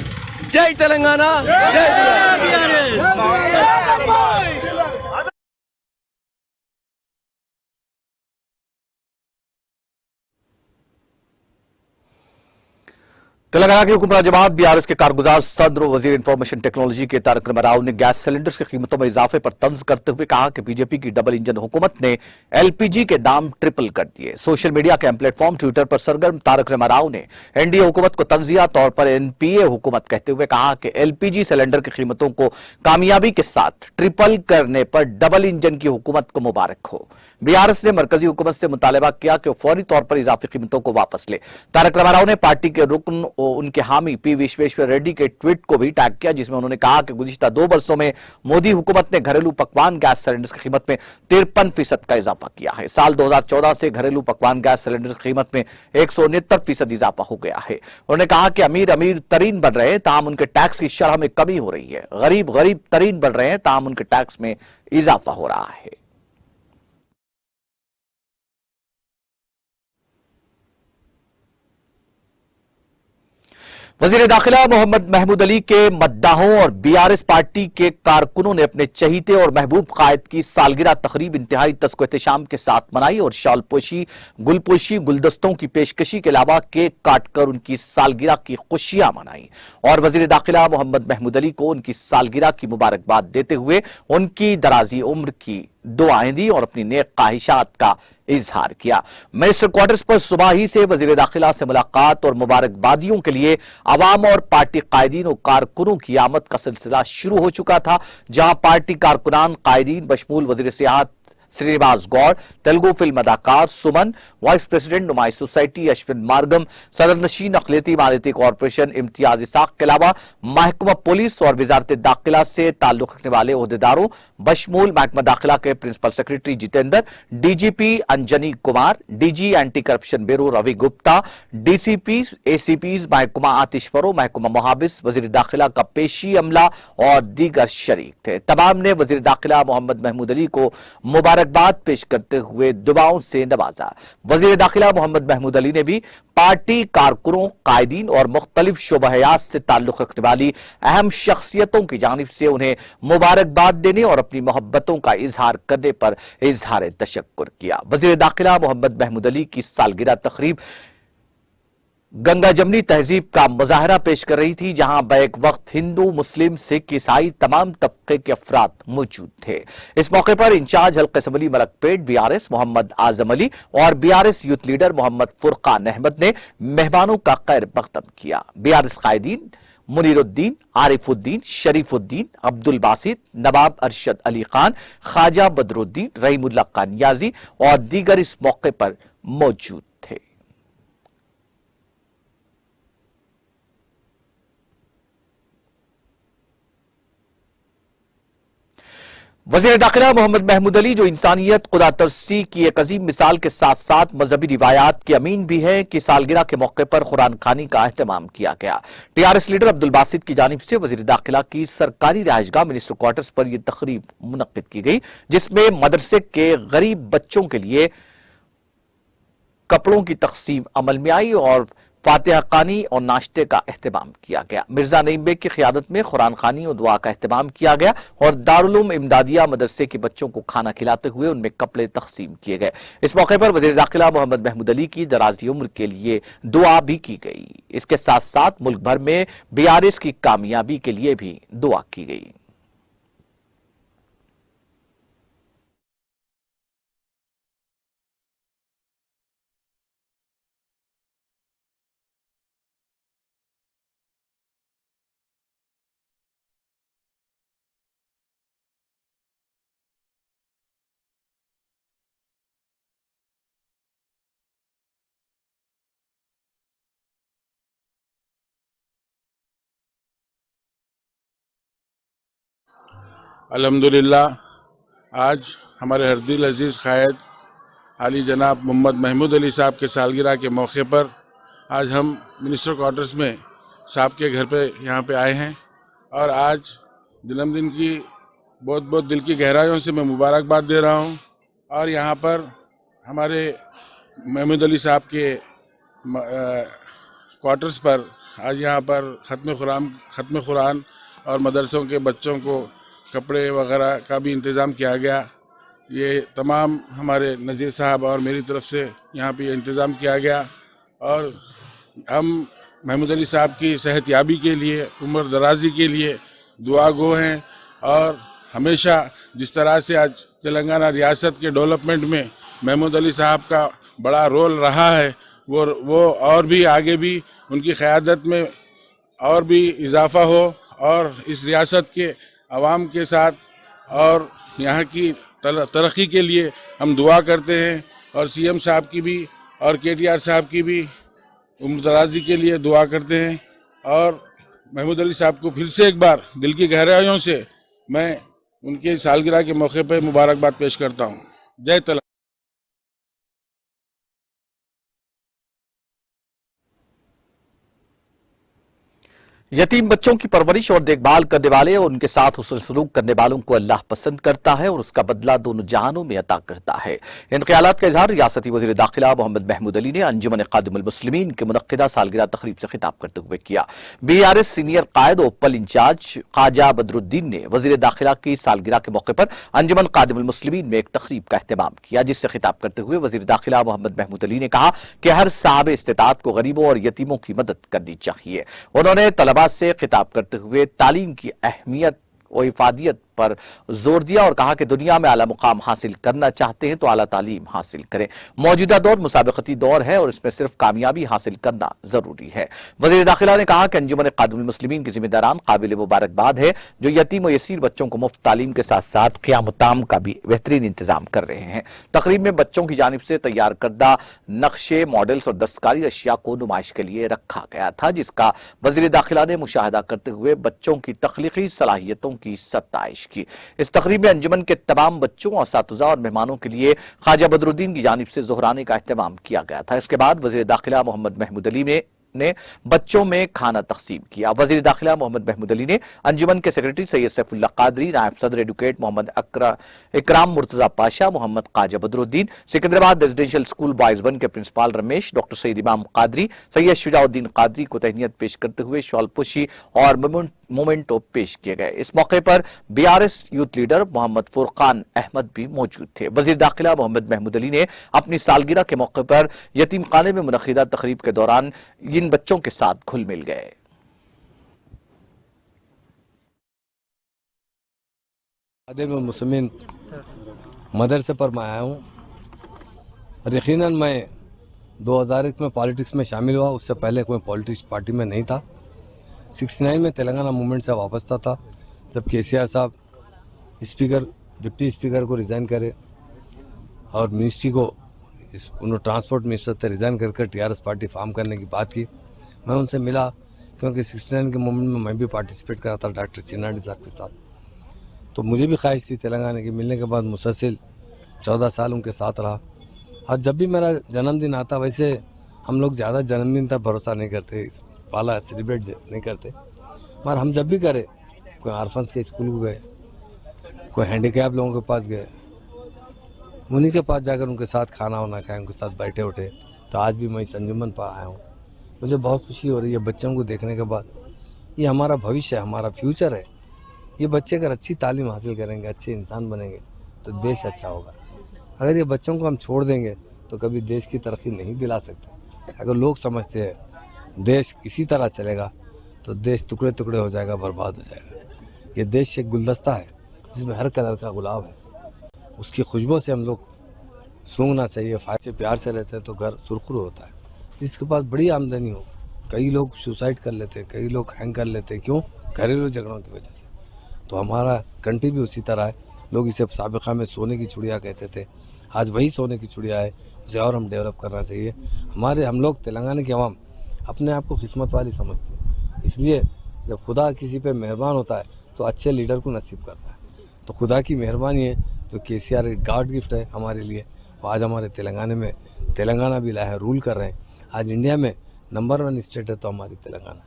జై తెలంగాణ, జై तेलंगाना की हुकूमत जमात बीआरएस के कारगुजार सदर वजीर इंफॉर्मेशन टेक्नोलॉजी के तारक राव ने गैस सिलेंडर्स की कीमतों में इजाफे पर तंज करते हुए कहा कि बीजेपी की डबल इंजन हुकूमत ने एलपीजी के दाम ट्रिपल कर दिए। सोशल मीडिया के प्लेटफॉर्म ट्विटर पर सरगर्म तारक राव ने एनडीए हुकूमत को तंजिया तौर पर एनपीए हुकूमत कहते हुए कहा कि एलपीजी सिलेंडर की कीमतों को कामयाबी के साथ ट्रिपल करने पर डबल इंजन की हुकूमत को मुबारक हो। बीआरएस ने मरकजी हुकूमत से मुतालबा किया कि फौरी तौर पर इजाफी कीमतों को वापस ले। तारक राव ने पार्टी के रुकन उनके हामी पी विश्वेश्वर रेड्डी के ट्वीट को भी टैग किया, जिसमें उन्होंने कहा कि गुज़िश्ता 2 वर्षों में मोदी हुकूमत ने घरेलू पकवान गैस सिलेंडर की कीमत में 53% का इजाफा किया है। साल 2014 से घरेलू पकवान गैस सिलेंडर की कीमत में 169% इजाफा हो गया है। उन्होंने कहा कि अमीर अमीर तरीन बढ़ रहे हैं, ताहम उनके टैक्स की शरह में कमी हो रही है। गरीब गरीब तरीन बढ़ रहे हैं, ताहम उनके टैक्स में इजाफा हो रहा है। वजीर दाखिला मोहम्मद महमूद अली के मद्दाहों और बीआरएस पार्टी के कारकुनों ने अपने चहीते और महबूब कायद की सालगिरह तकरीब इंतहाई तस्को एहतशाम के साथ मनाई और शालपोशी, गुलपोशी, गुलदस्तों की पेशकशी के अलावा केक काटकर उनकी सालगिरह की खुशियां मनाई और वजीर दाखिला मोहम्मद महमूद अली को उनकी सालगिरह की मुबारकबाद देते हुए उनकी दराजी उम्र की दुआएं दी और अपनी नेक ख्वाहिशात का इजहार किया। मिनिस्टर क्वार्टर्स पर सुबह ही से वजीर दाखिला से मुलाकात और मुबारकबादियों के लिए अवाम और पार्टी कायदीन और कारकुनों की आमद का सिलसिला शुरू हो चुका था, जहां पार्टी कारकुनान कायदीन बशमूल वजीर सियाहत श्रीनिवास गौड़, तेलुगु फिल्म अदाकार सुमन, vice president नुमाई society Ashwin Margam, सदर नशीन अखिलती मालियती कॉरपोरेशन इम्तियाज इसाक के अलावा महकमा पुलिस और वजारत दाखिला से ताल्लुक रखने वाले ओहदेदारों बशमूल महकमा दाखिला के principal secretary Jitendra, DGP Anjani Kumar, DG anti corruption bureau Ravi Gupta, DCP, ACPs, महकमा आतिशपरो, महकमा मुहाबिस, वजीर दाखिला का पेशी अमला और दीगर शरीक थे। तमाम ने वजीर दाखिला मोहम्मद महमूद अली को मुबारकबाद पेश करते हुए दुआओं से नवाजा। वजीर दाखिला मोहम्मद महमूद अली ने भी पार्टी कारकुनों, कायदीन और मुख्तलिफ शोबहयात से ताल्लुक रखने वाली अहम शख्सियतों की जानिब से उन्हें मुबारकबाद देने और अपनी मोहब्बतों का इजहार करने पर इजहार तशक्कुर किया। वजीर दाखिला मोहम्मद महमूद अली की सालगिरह तकरीब गंगा जमनी तहजीब का मुजाहरा पेश कर रही थी, जहां बैक वक्त हिंदू, मुस्लिम, सिख, ईसाई तमाम तबके के अफराद मौजूद थे। इस मौके पर इंचार्ज हल्का असम्बली मलकपेट बीआरएस मोहम्मद आजम अली और BRS youth leader Mohammed Furqan Ahmed ने मेहमानों का खैर मकदम किया। बीआरएस कायदीन मुनीरुद्दीन, आरिफुद्दीन, शरीफुद्दीन, अब्दुल बासित, नवाब अरशद अली खान, ख्वाजा बदरुद्दीन, रहीमुल्लाह खान नियाजी और दीगर इस मौके पर मौजूद थे। वजीर दाखिला मोहम्मद महमूद अली, जो इंसानियत, खुदा तरसी की एक अजीम मिसाल के साथ साथ मजहबी रिवायात के अमीन भी हैं, कि सालगिरह के मौके पर कुरान खानी का अहतमाम किया गया। टीआरएस लीडर अब्दुल बासित की जानिब से वजीर दाखिला की सरकारी रहायशगाह मिनिस्टर क्वार्टर्स पर यह तकरीब मुनक्किद की गई, जिसमें मदरसे के गरीब बच्चों के लिए कपड़ों की तकसीम अमल में आई और फातिहा खानी और नाश्ते का एहतमाम किया गया। मिर्जा नईम बेग की क़ियादत में कुरान खानी और दुआ का एहतमाम किया गया और दारुल उलूम इमदादिया मदरसे के बच्चों को खाना खिलाते हुए उनमें कपड़े तकसीम किए गए। इस मौके पर वज़ीर दाखिला मोहम्मद महमूद अली की दराज़ी उम्र के लिए दुआ भी की गई। इसके साथ साथ मुल्क भर में BRS की कामयाबी के लिए भी दुआ की गई। अल्हम्दुलिल्लाह आज हमारे हरदिल अजीज़ क़ायद आली जनाब मोहम्मद महमूद अली साहब के सालगिरह के मौके पर आज हम मिनिस्टर क्वार्टर्स में साहब के घर पे यहाँ पे आए हैं और आज जन्मदिन की बहुत बहुत दिल की गहराइयों से मैं मुबारकबाद दे रहा हूँ। और यहाँ पर हमारे महमूद अली साहब के क्वार्टर्स पर आज यहाँ पर ख़त्म कुरान और मदरसों के बच्चों को कपड़े वगैरह का भी इंतज़ाम किया गया। ये तमाम हमारे नज़ीर साहब और मेरी तरफ से यहाँ पे इंतज़ाम किया गया और हम महमूद अली साहब की सेहतयाबी के लिए, उम्र दराजी के लिए दुआ गो हैं। और हमेशा जिस तरह से आज तेलंगाना रियासत के डेवलपमेंट में महमूद अली साहब का बड़ा रोल रहा है, वो और भी आगे भी उनकी क़यादत में और भी इजाफ़ा हो और इस रियासत के आवाम के साथ और यहाँ की तरक्की के लिए हम दुआ करते हैं। और CM साहब की भी और KTR साहब की भी उम्र दराजी के लिए दुआ करते हैं। और महमूद अली साहब को फिर से एक बार दिल की गहराइयों से मैं उनके सालगिरह के मौके पर मुबारकबाद पेश करता हूँ। जय तेलंगाना। यतीम बच्चों की परवरिश और देखभाल करने वाले और उनके साथ हुस्न सलूक करने वालों को अल्लाह पसंद करता है और उसका बदला दोनों जहानों में अता करता है। इन ख्यालात का इजहार रियासती वज़ीर दाखिला मोहम्मद महमूद अली ने अंजुमन खादिमुल मुस्लिमीन के मुनक्किदा सालगिरह तकरीब से खिताब करते हुए किया। BRS सीनियर कायद और पल इंचार्ज ख्वाजा बदरुद्दीन ने वज़ीर दाखिला की सालगिरह के मौके पर अंजुमन खादिमुल मुस्लिमीन में एक तकरीब का एहतमाम किया, जिससे खिताब करते हुए वज़ीर दाखिला मोहम्मद महमूद अली ने कहा कि हर साहब इस्तिताअत को गरीबों और यतीमों की मदद करनी चाहिए। उन्होंने तलबा से खिताब करते हुए तालीम की अहमियत और इफादियत पर जोर दिया और कहा कि दुनिया में आला मुकाम हासिल करना चाहते हैं तो आला तालीम हासिल करें। मौजूदा दौर मुसाबकती दौर है और इसमें सिर्फ कामयाबी हासिल करना जरूरी है। वज़ीर दाखिला ने कहा कि अंजुमन खादिमुल मुस्लिमीन के जिम्मेदारान काबिल मुबारकबाद है जो यतीम और यसीर बच्चों को मुफ्त तालीम के साथ साथ क़ियाम ताम का भी बेहतरीन इंतजाम कर रहे हैं। तकरीब में बच्चों की जानिब से तैयार करदा नक्शे, मॉडल्स और दस्तकारी अशिया को नुमाइश के लिए रखा गया था, जिसका वज़ीर दाखिला ने मुशाहिदा करते हुए बच्चों की तख्लीकी सलाहियतों की सत्ताइश की। इस तकरीब में अंजुमन के तमाम बच्चों, असातिज़ा और मेहमानों के लिए ख्वाजा बदरुद्दीन की जानिब से ज़ोहराने का एहतमाम किया गया था। इसके बाद वज़ीर दाखिला मोहम्मद महमूद अली ने बच्चों में खाना तकसीम किया। वज़ीर दाखिला मोहम्मद महमूद अली ने अंजुमन के सेक्रेटरी सैयद सैफुल्लाह कादरी, नायब सदर advocate Mohammed Ikram Murtaza Pasha, Mohammed Khwaja Badruddin, Secunderabad residential school boys 1 के प्रिंसिपाल रमेश, डॉक्टर सईद इमाम कादरी, सैयद शुजाउद्दीन कादरी को तहनीत पेश करते हुए शॉलपुशी और मोमेंटो पेश किए गए। इस मौके पर BRS youth leader Mohammed Furqan Ahmed भी मौजूद थे। वज़ीर दाखिला मोहम्मद महमूद अली ने अपनी सालगिरह के मौके पर यतीम खाने में मुनक्किदा तकरीब के दौरान इन बच्चों के साथ घुल मिल गए। मुस्लिमीन मदरसे पर मैं आया हूँ और यकीनन मैं 2001 में पॉलिटिक्स में शामिल हुआ। उससे पहले कोई पॉलिटिक्स पार्टी में नहीं था। 69 में तेलंगाना मूवमेंट से वाबस्ता था, जब KCR साहब डिप्टी स्पीकर को रिज़ाइन करे और मिनिस्ट्री को उन्होंने ट्रांसपोर्ट मिनिस्टर से रिज़ाइन कर TRS पार्टी फॉर्म करने की बात की। मैं उनसे मिला क्योंकि 69 के मूवमेंट में मैं भी पार्टिसिपेट करा था डॉक्टर चिन्नाडी साहब के साथ, तो मुझे भी ख्वाहिश थी तेलंगाना की। मिलने के बाद मुसलसल 14 साल उनके साथ रहा। और जब भी मेरा जन्मदिन आता, वैसे हम लोग ज़्यादा जन्मदिन तक भरोसा नहीं करते, पाला सेलिब्रेट नहीं करते, मगर हम जब भी करें, कोई आर्फन्स के स्कूल को गए, कोई हैंडीकैप लोगों के पास गए, उन्हीं के पास जाकर उनके साथ खाना वाना खाए, उनके साथ बैठे उठे। तो आज भी मैं इस अंजुमन पर आया हूँ। मुझे बहुत खुशी हो रही है बच्चों को देखने के बाद। ये हमारा भविष्य है, हमारा फ्यूचर है। ये बच्चे अगर अच्छी तालीम हासिल करेंगे, अच्छे इंसान बनेंगे तो देश अच्छा होगा। अगर ये बच्चों को हम छोड़ देंगे तो कभी देश की तरक्की नहीं दिला सकते। अगर लोग समझते हैं देश इसी तरह चलेगा तो देश टुकड़े टुकड़े हो जाएगा, बर्बाद हो जाएगा। ये देश एक गुलदस्ता है जिसमें हर कलर का गुलाब है, उसकी खुशबू से हम लोग सूंघना चाहिए। फायदे प्यार से रहते हैं तो घर सुरखुरु होता है। जिसके पास बड़ी आमदनी हो, कई लोग सुसाइड कर लेते हैं, कई लोग हैंग कर लेते हैं। क्यों? घरेलू झगड़ों की वजह से। तो हमारा कंट्री भी उसी तरह है। लोग इसे साबिका में सोने की चिड़िया कहते थे, आज वही सोने की चिड़िया है। उसे और हम डेवलप करना चाहिए। हम लोग तेलंगाना की आवाम अपने आप को किस्मत वाली समझते हैं। इसलिए जब खुदा किसी पे मेहरबान होता है तो अच्छे लीडर को नसीब करता है। तो खुदा की मेहरबानी है तो केसीआर एक गॉड गिफ्ट है हमारे लिए। आज हमारे तेलंगाना भी लाए हैं, रूल कर रहे हैं। आज इंडिया में नंबर 1 स्टेट है तो हमारी तेलंगाना।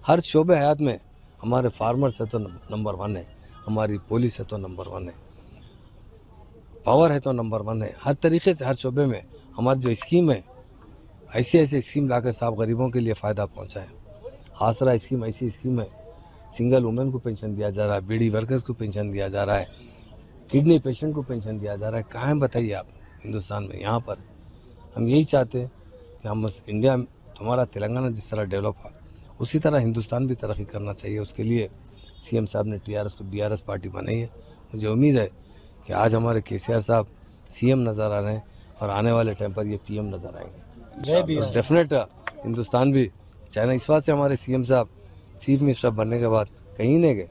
हर शोबे हयात में हमारे फार्मर्स है तो नंबर 1 है, हमारी पुलिस है तो नंबर 1 है, पावर है तो नंबर 1 है। हर तरीके से हर शोबे में हमारी जो स्कीम है, ऐसे स्कीम लाकर साहब गरीबों के लिए फ़ायदा पहुँचा है। आसरा स्कीम ऐसी स्कीम है, सिंगल वुमेन को पेंशन दिया जा रहा है, बीडी वर्कर्स को पेंशन दिया जा रहा है, किडनी पेशेंट को पेंशन दिया जा रहा है। कहाँ है बताइए आप हिंदुस्तान में? यहाँ पर हम यही चाहते हैं कि हम इंडिया, हमारा तेलंगाना जिस तरह डेवलप हुआ उसी तरह हिंदुस्तान भी तरक्की करना चाहिए। उसके लिए सीएम साहब ने टीआरएस को बीआरएस पार्टी बनाई है। मुझे उम्मीद है कि आज हमारे केसीआर साहब सीएम नज़र आ रहे हैं और आने वाले टाइम पर ये पीएम नज़र आएंगे। तो डेफिनेट हिंदुस्तान भी चाइना, इस बात से हमारे सीएम साहब चीफ मिनिस्टर बनने के बाद कहीं नहीं गए।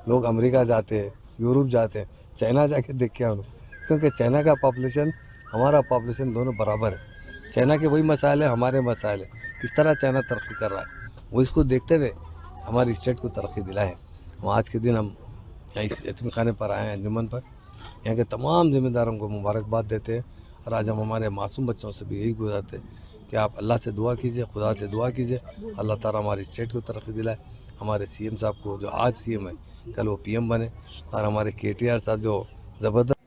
लोग अमेरिका जाते हैं, यूरोप जाते हैं, चाइना जाके देख के हम, क्योंकि चाइना का पॉपुलेशन हमारा पॉपुलेशन दोनों बराबर है। चाइना के वही मसाइल है, हमारे मसाइल है। किस तरह चाइना तरक्की कर रहा है वो इसको देखते हुए हमारी स्टेट को तरक्की दिलाएं। हम आज के दिन हम यहाँ इस यतीम खाने पर आए हैं, अंजुमन पर। यहाँ के तमाम जिम्मेदारों को मुबारकबाद देते हैं और आज हम हमारे मासूम बच्चों से भी यही गुजारते हैं कि आप अल्लाह से दुआ कीजिए, खुदा से दुआ कीजिए, अल्लाह ताला हमारी स्टेट को तरक्की दिलाए। हमारे सीएम साहब को, जो आज सीएम है, कल वो पीएम बने। और हमारे केटीआर साहब जो ज़बरदस्त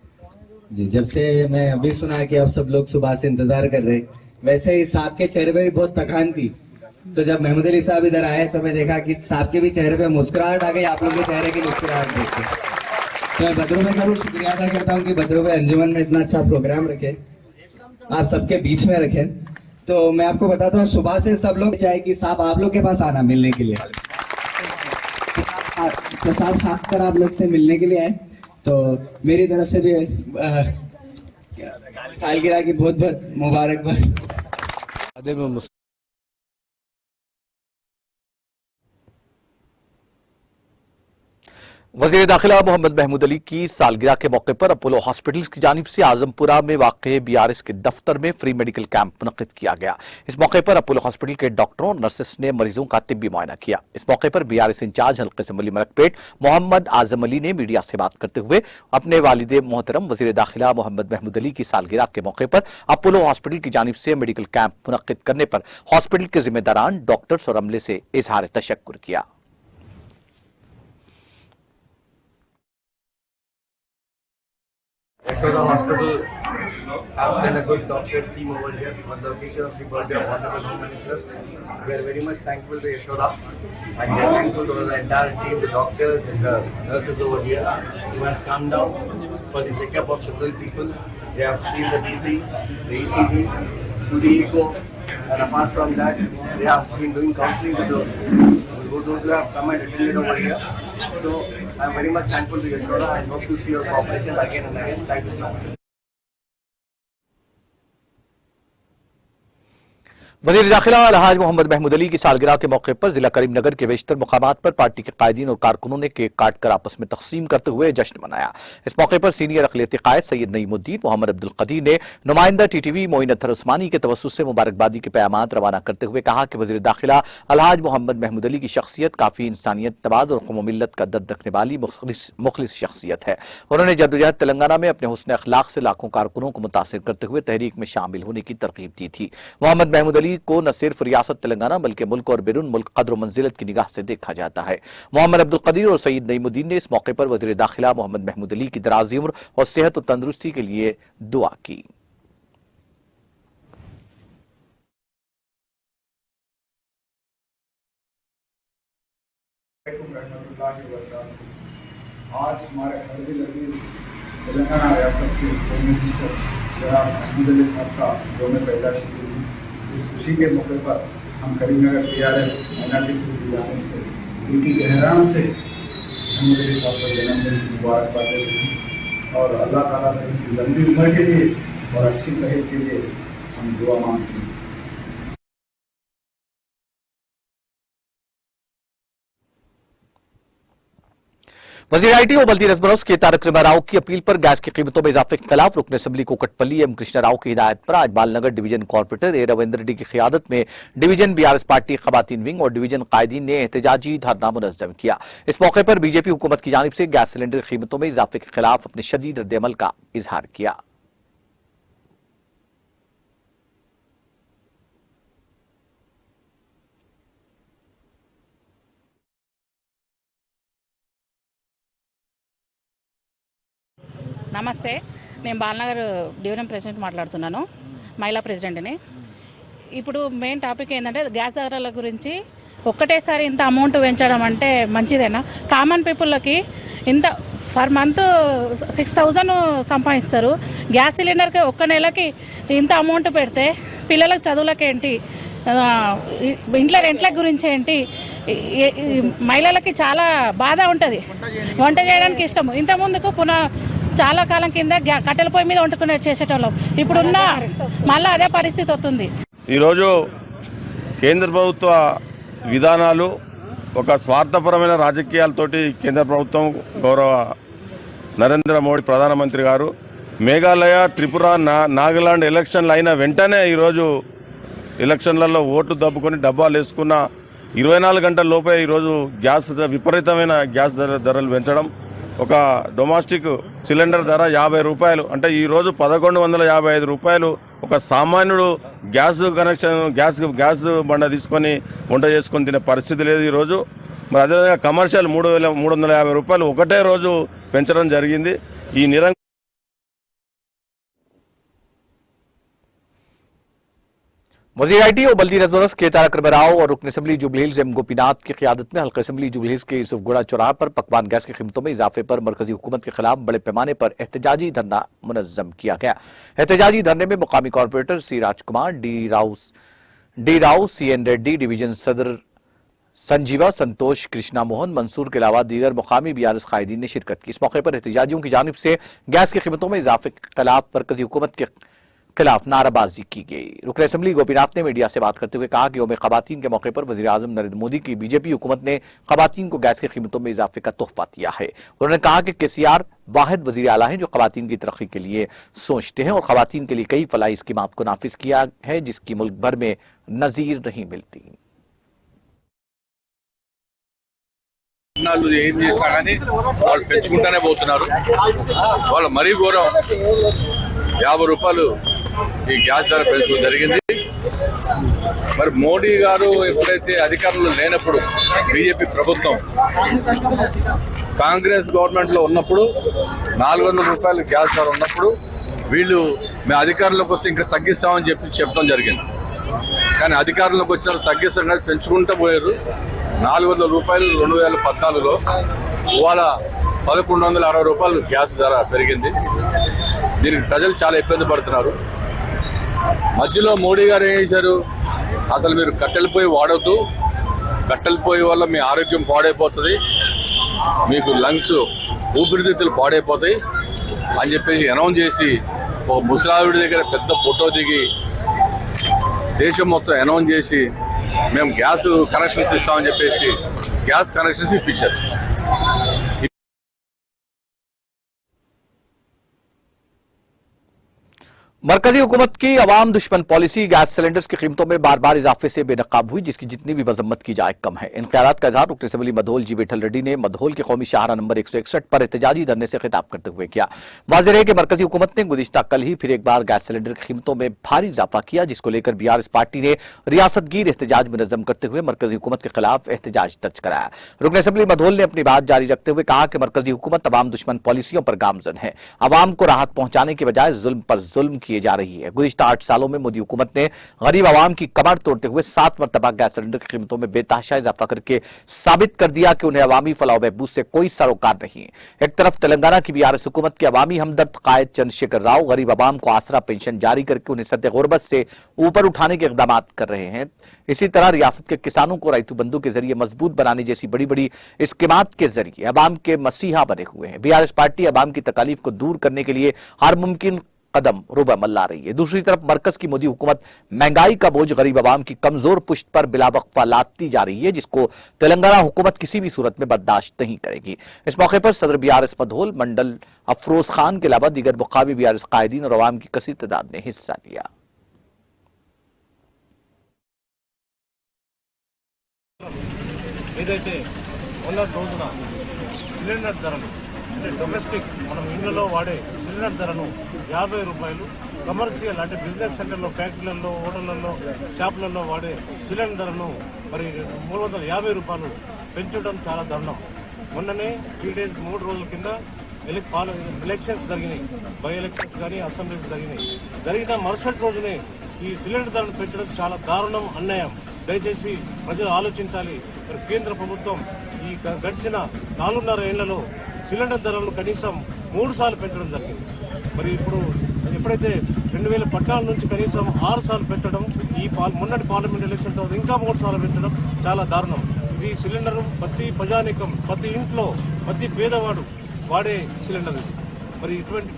जी, जब से मैं अभी सुना कि आप सब लोग सुबह से इंतजार कर रहे, वैसे ही साहब के चेहरे पे भी बहुत थकान थी। तो जब महमूद अली साहब इधर आए तो मैं देखा कि साहब के भी चेहरे पे मुस्कुराहट आ गई, आप लोगों के चेहरे की मुस्कुराहट देख के। तो मैं बद्रू भाई का भी शुक्रिया अदा करता हूँ कि बद्रू भाई अंजुमन में इतना अच्छा प्रोग्राम रखे, आप सबके बीच में रखे। तो मैं आपको बताता हूँ, सुबह से सब लोग चाहे कि साहब आप लोग के पास आना मिलने के लिए, तो साहब खासकर आप लोग से मिलने के लिए आए। तो मेरी तरफ से भी सालगिरह की बहुत बहुत मुबारकबाद। वज़ीर दाखिला मोहम्मद महमूद अली की सालगिरह के मौके पर अपोलो हॉस्पिटल्स की जानिब से आजमपुरा में वाक़े बीआरएस के दफ्तर में फ्री मेडिकल कैंप मुनक़िद किया गया। इस मौके पर अपोलो हॉस्पिटल के डॉक्टरों और नर्सेस ने मरीजों का तिब्बी मुआयना किया। इस मौके पर बीआरएस इंचार्ज हल्के असम्बली मलकपेट मोहम्मद आजम अली ने मीडिया से बात करते हुए अपने वालिद मोहतरम वज़ीर दाखिला मोहम्मद महमूद अली की सालगिरह के मौके पर अपोलो हॉस्पिटल की जानिब से मेडिकल कैंप मुनक़िद करने पर हॉस्पिटल के जिम्मेदारान, डॉक्टर्स और अमले से इजहार तशक्कुर किया। Yashoda Hospital have sent a good doctors team over here on the occasion of the birthday of Honorable Home Minister. We are very much thankful to Yashoda and we are thankful to the entire team, the doctors and the nurses over here who has come down for the checkup of several people. They have seen the BP, the ECG, to the echo, and apart from that, they have been doing counseling to those who have come and attended over here. So I am very much thankful to Yashoda and hope to see your cooperation again and again. Thank you so much. वज़ीर दाखिला अलहाज मोहम्मद महमूद अली की सालगिरह के मौके पर जिला करीमनगर के बेशतर मुकामात पर पार्टी के कायदीन और कारकुनों ने केक काटकर आपस में तकसीम करते हुए जश्न मनाया। इस मौके पर सीनियर अक़लियती कायद सैयद नईमुद्दीन मोहम्मद अब्दुल कदीर ने नुमाइंदा टीटीवी मोइन अत्तर उस्मानी के तवस्सुस से मुबारकबादी के पैगामात रवाना करते हुए कहा कि वज़ीर दाखिला अलहाज मोहम्मद महमूद अली की शख्सियत काफ़ी इंसानियत, तवाज़ुन और कौम मिल्लत का दर्द रखने वाली मुखलिस शख्सियत है। उन्होंने जद्दोजहद तेलंगाना में अपने हुस्न अखलाक से लाखों कारकुनों को मुतासिर करते हुए तहरीक में शामिल होने की तरगीब दी थी। मोहम्मद महमूद अली को न सिर्फ रियासत तेलंगाना बल्कि मुल्क और बैरून मुल्क कद्र मंजिलत की निगाह से देखा जाता है। मोहम्मद अब्दुल कदीर और सईद नईमुद्दीन ने इस मौके पर वज़ीर दाखिला मोहम्मद महमूद अली की दराज़ी उम्र और सेहत और तंदुरुस्ती के लिए दुआ की। आज हमारे हरदिल अजीज तेलंगाना रियासत के होम मिनिस्टर जनाब महमूद अली साहब का यौम पैदाइश की इस खुशी के मौके पर हम करीमनगर PRS माइनॉरिटी सेल की जानिब से दिल की गहराई से महमूद अली साहब को जन्मदिन की मुबारकबाद देते हैं और अल्लाह ताला से उनकी लंबी उम्र के लिए और अच्छी सेहत के लिए हम दुआ मांगते हैं। वज़ीर IT और बल्दी रज़बरोस के तारक राव की अपील पर गैस की कीमतों में इजाफे के खिलाफ रुकन असम्बली को कटपल्ली एम कृष्णा राव की हिदायत पर आज बालनगर डिवीजन कॉर्पोरेटर ए रविंद्र रेड्डी की क़ियादत में डिवीजन BRS पार्टी ख़वातीन विंग और डिवीजन कायदीन ने एहतजाजी धरना मुनज़्ज़म किया। इस मौके पर बीजेपी हुकूमत की जानिब से गैस सिलेंडर की कीमतों में इजाफे के खिलाफ अपने शदीद रद्द-ए-अमल का इजहार किया। నమస్తే, నేను బాలనగర్ డివిజన్ ప్రెసిడెంట్ మాట్లాడుతున్నాను, మహిళా ప్రెసిడెంట్ని. ఇప్పుడు మెయిన్ టాపిక్ ఏంటంటే గ్యాస్ ధరల గురించి. ఒక్కటేసారి ఇంత అమౌంట్ పెంచడం అంటే మంచిదేనా? కామన్ పీపుల్కి ఇంత ఫర్ మంత్ 6,000 సంపాదిస్తారు. గ్యాస్ సిలిండర్కి ఒక్క నెలకి ఇంత అమౌంట్ పెడితే పిల్లలకు చదువులకి ఏంటి, ఇంట్లో రెంట్ల గురించి ఏంటి, మహిళలకి చాలా బాధ ఉంటుంది. వంట చేయడానికి ఇష్టం. ఇంత ముందుకు చాలా కాలం కింద కట్టెల పొయ్యి మీద వండుకునే చేసేటోళ్ళం. ఇప్పుడున్న మళ్ళీ అదే పరిస్థితి వస్తుంది. ఈరోజు కేంద్ర ప్రభుత్వ విధానాలు ఒక స్వార్థపరమైన రాజకీయాలతోటి కేంద్ర ప్రభుత్వం గౌరవ నరేంద్ర మోడీ ప్రధానమంత్రి గారు మేఘాలయ, త్రిపుర, నాగాలాండ్ ఎలక్షన్లు అయిన వెంటనే ఈరోజు ఎలక్షన్లలో ఓట్లు దప్పుకొని డబ్బాలు వేసుకున్న 24 గంటల లోపే ఈరోజు గ్యాస్ విపరీతమైన గ్యాస్ ధరలు పెంచడం. ఒక డొమెస్టిక్ సిలిండర్ ధర 50 రూపాయలు అంటే ఈరోజు 1155 రూపాయలు. ఒక సామాన్యుడు గ్యాస్ కనెక్షన్ గ్యాస్ బండ తీసుకొని వంట చేసుకొని తినే పరిస్థితి లేదు ఈరోజు. మరి అదేవిధంగా కమర్షియల్ 3,350 రూపాయలు ఒకటే రోజు పెంచడం జరిగింది. ఈ वज़ीर IT और बल्दी रज़बरोस के तारक राव और रुकन assembly Jubilee Hills M Gopinath की क़ियादत में हल्का असम्बली जुबली हिल्स के यूसुफगुड़ा चौराहे पर पकवान गैस की कीमतों में इजाफे पर मरकजी हुकूमत के खिलाफ बड़े पैमाने पर एहतजाजी धरना मुनज़्ज़म किया गया। एहतजाजी धरने में मुकामी corporator C Rajkumar, D Rao, CN Reddy, division सदर संजीवा, संतोष, कृष्णा मोहन, मंसूर के अलावा दीगर मुकामी BRS कायदीन ने शिरकत की। इस मौके पर एहतजाजियों की जानिब से गैस की कीमतों में इजाफे के खिलाफ मरकजी हुकूमत के खिलाफ नाराबाजी की गई। रुकन असम्बली गोपीनाथ ने मीडिया से बात करते हुए कहा कि यौम ख़वातीन के मौके पर वज़ीर आज़म नरेंद्र मोदी की बीजेपी हुकूमत ने ख़वातीन को गैस की कीमतों में इजाफे का तोहफा दिया है। उन्होंने कहा कि KCR वाहिद वज़ीर आला हैं जो ख़वातीन की तरक्की के लिए सोचते हैं और ख़वातीन के लिए कई फलाही स्कीमात को नाफिज किया है जिसकी मुल्क भर में नज़ीर नहीं मिलती। ఏం చేసినా కానీ వాళ్ళు పెంచుకుంటానే పోతున్నారు. వాళ్ళు మరీ ఘోరం 50 రూపాయలు ఈ గ్యాస్ ధర పెంచడం జరిగింది. మరి మోడీ గారు ఎప్పుడైతే అధికారంలో లేనప్పుడు బీజేపీ ప్రభుత్వం కాంగ్రెస్ గవర్నమెంట్ లో ఉన్నప్పుడు 400 రూపాయలు గ్యాస్ ధర ఉన్నప్పుడు వీళ్ళు మేము అధికారంలోకి వస్తే ఇంకా తగ్గిస్తామని చెప్పడం జరిగింది. కానీ అధికారంలోకి వచ్చిన తగ్గిస్తాం కానీ పెంచుకుంటూ పోయారు. 400 రూపాయలు 2014లో, ఇవాళ 1160 రూపాయలు గ్యాస్ ధర పెరిగింది. దీనికి ప్రజలు చాలా ఇబ్బంది పడుతున్నారు. మధ్యలో మోడీ గారు ఏం చేశారు, అసలు మీరు కట్టెల పొయ్యి వాడొద్దు, కట్టెల పొయ్యి వల్ల మీ ఆరోగ్యం పాడైపోతుంది, మీకు లంగ్స్ ఊపిరితిత్తులు పాడైపోతాయి అని చెప్పేసి అనౌన్స్ చేసి ఒక ముసలావిడి దగ్గర పెద్ద ఫోటో దిగి దేశం మొత్తం అనౌన్స్ చేసి మేము గ్యాస్ కనెక్షన్స్ ఇస్తామని చెప్పేసి గ్యాస్ కనెక్షన్స్ ఇప్పించారు. मरकजी हुकूमत की अवाम दुश्मन पॉलिसी गैस सिलेंडर्स की कीमतों में बार बार इजाफे से बेनकाब हुई जिसकी जितनी भी मजम्मत की जाए कम है। इन ख्यालात का इजहार रुकन असम्बली मधोल जी विठल रेड्डी ने मधोल के कौमी शाहरा नंबर 161 पर एहतजाजी धरने से खिताब करते हुए किया। वाज़ेह है कि मरकजी हुकूमत ने गुज़िश्ता कल ही फिर एक बार गैस सिलेंडर की कीमतों में भारी इजाफा किया जिसको लेकर BRS पार्टी ने रियासतगीर एहतजाज मुनज़्ज़म करते हुए मरकजी हुकूमत के खिलाफ एहतजाज दर्ज कराया। रुकन असम्बली मधोल ने अपनी बात जारी रखते हुए कहा कि मरकजी हुकूमत तमाम दुश्मन पॉलिसियों पर गामजन है। अवाम को राहत पहुंचाने के बजाय जुल्म पर जुल्म किए किए जा रही है। गुज़िश्ता 8 सालों में मोदी हुकूमत ने गरीब आवाम की कमर तोड़ते हुए 7 मरतबा गैस सिलेंडर की कीमतों में बेतहाशा इजाफा करके साबित कर दिया कि उन्हें अवामी फलाह बहबूद से कोई सरोकार नहीं। एक तरफ तेलंगाना की बीआरएस हुकूमत के अवामी हमदर्द कायद चंद्रशेखर राव गरीब आवाम को आसरा पेंशन जारी करके उन्हें सद्दे गुर्बत से ऊपर उठाने के इकदाम कर रहे हैं। इसी तरह रियासत के किसानों को रैतु बंधु के जरिए मजबूत बनाने जैसी बड़ी बड़ी स्कीमात के जरिए अवाम के मसीहा बने हुए हैं। बीआरएस पार्टी अवाम की तकालीफ को दूर करने के लिए हर मुमकिन कदम रुबअमल ला रही है। दूसरी तरफ मरकज की मोदी हुकूमत महंगाई का बोझ गरीब आवाम की कमजोर पुश्त पर बिलावक्फा लादती जा रही है, जिसको तेलंगाना हुकूमत किसी भी सूरत में बर्दाश्त नहीं करेगी। इस मौके पर सदर बीआरएस मधोल मंडल अफरोज खान के अलावा दीगर मुकामी बीआरएस कायदीन और अवाम की कसीर तादाद ने हिस्सा लिया। ఏదైతే మొన్నటి రోజున సిలిండర్ ధరలు అంటే డొమెస్టిక్ మనం ఇళ్లలో వాడే సిలిండర్ ధరను 50 రూపాయలు, కమర్షియల్ అంటే బిజినెస్ సెంటర్లో, ఫ్యాక్టరీలలో, హోటళ్లలో, షాపులలో వాడే సిలిండర్ ధరను మరి 350 రూపాయలు పెంచడం చాలా దారుణం. మొన్ననే 3 డేస్ 3 రోజుల కింద ఎలక్షన్స్ జరిగినాయి, బై ఎలక్షన్స్ కానీ అసెంబ్లీస్ జరిగినాయి. జరిగిన మరుసటి రోజునే ఈ సిలిండర్ ధరను పెంచడం చాలా దారుణం, అన్యాయం. దయచేసి ప్రజలు ఆలోచించాలి. మరి కేంద్ర ప్రభుత్వం ఈ గడిచిన 4.5 ఏళ్లలో సిలిండర్ ధరలను కనీసం 3 సార్లు పెంచడం జరిగింది. మరి ఇప్పుడు ఎప్పుడైతే 2014 నుంచి కనీసం 6 సార్లు పెట్టడం, ఈ మొన్నటి పార్లమెంట్ ఎలక్షన్ తర్వాత ఇంకా 3 సార్లు పెంచడం చాలా దారుణం. ఇది సిలిండర్ ప్రతి ప్రజానీకం, ప్రతి ఇంట్లో, ప్రతి పేదవాడు వాడే సిలిండర్ ఇది. మరి ఇటువంటి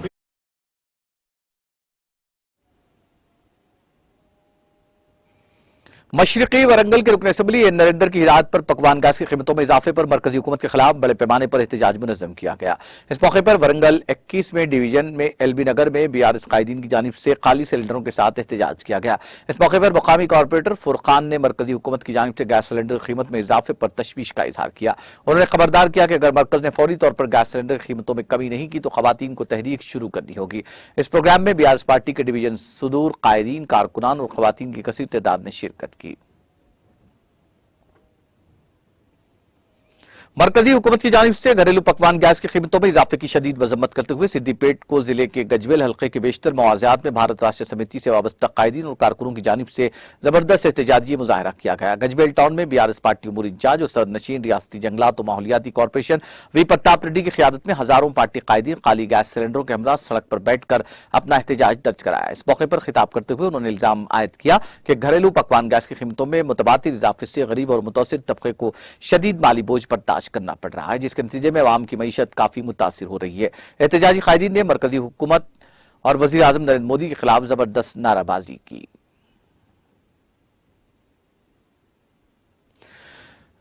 मशरक़ी वरंगल के रुकन असम्बली एन नरेंद्र की हिदायत पर पकवान गैस की कीमतों में इजाफे पर मरकजी हुकूमत के खिलाफ बड़े पैमाने पर एहतजाज मुनज़्ज़म किया गया। इस मौके पर वरंगल 21वें डिवीजन में एलबी नगर में बीआरएस कायदीन की जानिब से खाली सिलेंडरों के साथ एहतजाज किया गया। इस मौके पर मुकामी कॉरपोरेटर फुरकान ने मरकजी हुकूमत की जानिब से गैस सिलेंडर की कीमत में इजाफे पर तशवीश का इजहार किया। उन्होंने खबरदार किया कि अगर मरकज ने फौरी तौर पर गैस सिलेंडर की कीमतों में कमी नहीं की तो खवातीन को तहरीक शुरू करनी होगी। इस प्रोग्राम में बीआरएस पार्टी के डिवीजन सुदूर कायदीन, कारकुनान और खवातीन की कसीर तादाद ने शिरकत की। मरकजी हुकूमत की जानिब से घरेलू पकवान गैस की कीमतों में इजाफे की शदीद मजम्मत करते हुए सिद्दीपेट को जिले के गजवेल हल्के के बेशतर मवाज़ात में भारत राष्ट्र समिति से वाबस्ता कायदीन और कारकुनों की जानिब से जबरदस्त एहतजाजी मुजाहरा किया गया। गजवेल टाउन में बीआरएस पार्टी उमूर इंचार्ज और सदरनशीन रियासती जंगलात और माहौलियाती कॉरपोरेशन वी प्रताप रेड्डी की क़ियादत में हजारों पार्टी कायदीन खाली गैस सिलेंडरों के हमरा सड़क पर बैठकर अपना एहतजाज दर्ज कराया। इस मौके पर खिताब करते हुए उन्होंने इल्जाम आयद किया कि घरेलू पकवान गैस की कीमतों में मुतबादिल इजाफे से गरीब और मुतवस्सित तबके को शदीद माली बोझ बर्दाश्त करना पड़ रहा है, जिसके नतीजे में अवाम की मईशत काफी मुतासिर हो रही है। एहतजाजी कायदीन ने मरकजी हुकूमत और वजीर आजम नरेंद्र मोदी के खिलाफ जबरदस्त नाराबाजी की।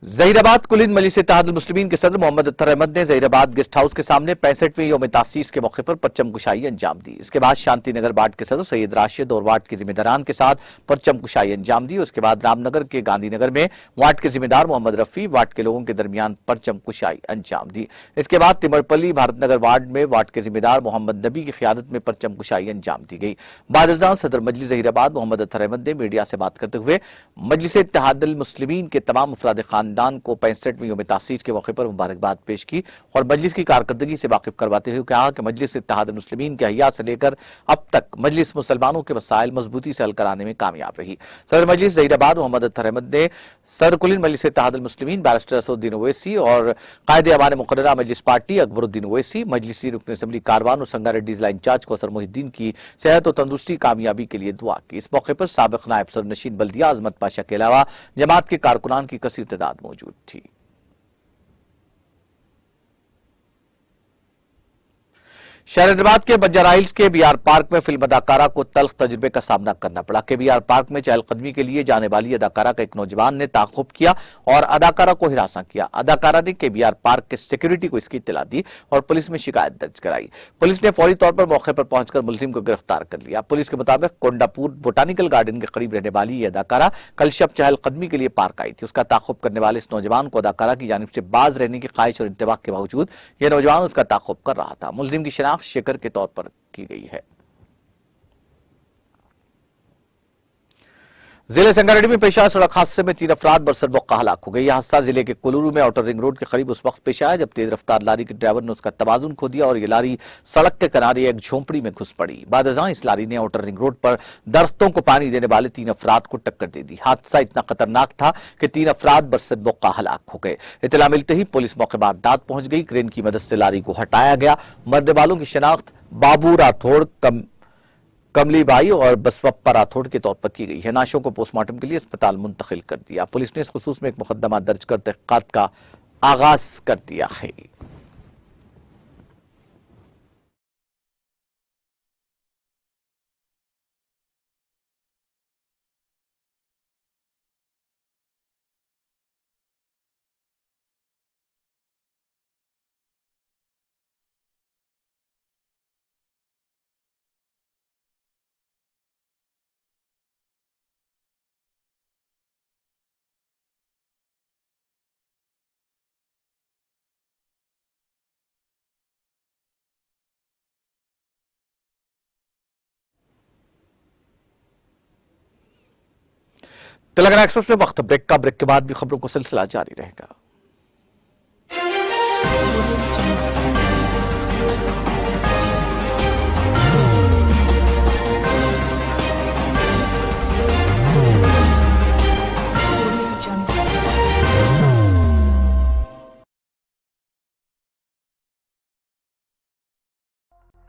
ज़हीराबाद कुलीन मजलिस इत्तेहादुल मुस्लिमीन के सदर मोहम्मद अत्तर अहमद ने ज़हीराबाद गेस्ट हाउस के सामने 65वें यौम तासीस के मौके पर परचम कुशाई अंजाम दी। इसके बाद शांति नगर वार्ड के सदर सैयद राशिद और वार्ड के जिम्मेदारान के साथ परचम कुशाई अंजाम दी। उसके बाद रामनगर के गांधीनगर में वार्ड के जिम्मेदार मोहम्मद रफी वार्ड के लोगों के दरमियान परचम कुशाई अंजाम दी। इसके बाद तिमरपल्ली भारतनगर वार्ड में वार्ड के जिम्मेदार मोहम्मद नबी की क़ियादत में परचम कुशाई अंजाम दी गई। बाद सदर मजलिस ज़हीराबाद मोहम्मद अत्तर अहमद ने मीडिया से बात करते हुए मजलिस इत्तेहादुल मुस्लिमीन के तमाम अफराद खानदान को 65वें यौम तासीस के मौके पर मुबारकबाद पेश की और मजलिस की कारकर्दगी से वाकिफ करवाते हुए कहा कि मजलिस इत्तेहादुल मुस्लिमीन के हया से लेकर अब तक मजलिस मुसलमानों के मसाइल मजबूती से हल कराने में कामयाब रही। सदर मजलिस ज़हीराबाद मोहम्मद अत्तर अहमद ने सदर कुलीन मजलिस इत्तेहादुल मुस्लिमीन बैरिस्टर असदुद्दीन ओवैसी और कायदे अमान मुकर्ररा मजलिस पार्टी अकबरुद्दीन ओवैसी, मजलिसी रुकन असम्बली कारवान और संगारेड्डी जिला इंचार्ज कौसर मोहिद्दीन की सेहत और तंदुरुस्ती कामयाबी के लिए दुआ की। इस मौके पर साबिक नायब सदर नशीन बल्दिया अजमत पाशा के अलावा जमात के कारकुनान की कसीर तादाद मौजूद थी। शहराबाद के बंजारा हिल्स के बीआर पार्क में फिल्म अदाकारा को तल्ख तजुर्बे का सामना करना पड़ा। के बीआर पार्क में चहलकदमी के लिए जाने वाली अदाकारा का एक नौजवान ने ताक़ुब किया और अदाकारा को हिरासा किया। अदाकारा ने के बीआर पार्क के सिक्योरिटी को इसकी इत्तला दी और पुलिस में शिकायत दर्ज कराई। पुलिस ने फौरी तौर पर मौके पर पहुंचकर मुलजिम को गिरफ्तार कर लिया। पुलिस के मुताबिक कोंडापुर बोटानिकल गार्डन के करीब रहने वाली यह अदाकारा कल शब चहलकदमी के लिए पार्क आई थी। उसका ताक़ुब करने वाले इस नौजवान को अदाकारा की जानिब से बाज रहने की ख्वाहिश और इंतबाह के बावजूद यह नौजवान उसका ताक़ुब कर रहा था। मुलजिम की शिनाख्त शेखर के तौर पर की गई है। जिले संगारेड्डी में पेश आए सड़क हादसे में 3 अफराद बरसर हलाक हो गए। यह हादसा जिले के कुलूरू में आउटर रिंग रोड के करीब उस वक्त पेश आया जब तेज रफ्तार लारी के ड्राइवर ने उसका तवाजुन खो दिया और ये लारी सड़क के किनारे एक झोंपड़ी में घुस पड़ी। बादशाह इस लारी ने आउटर रिंग रोड पर दरख्तों को पानी देने वाले 3 अफराद को टक्कर दे दी। हादसा इतना खतरनाक था कि 3 अफराद बरसर हलाक हो गए। इतला मिलते ही पुलिस मौके पर दाद पहुंच गई। क्रेन की मदद से लारी को हटाया गया। मरने वालों की शिनाख्त बाबू राठौड़, कमलीबाई और बसवप्पा राठौड़ के तौर पर की गई है। नाशों को पोस्टमार्टम के लिए अस्पताल मुंतकिल कर दिया। पुलिस ने इस खुसूस में एक मुकदमा दर्ज कर तहकीकात का आगाज कर दिया है। तेलंगाना एक्सप्रेस में वक्त ब्रेक का। ब्रेक के बाद भी खबरों का सिलसिला जारी रहेगा।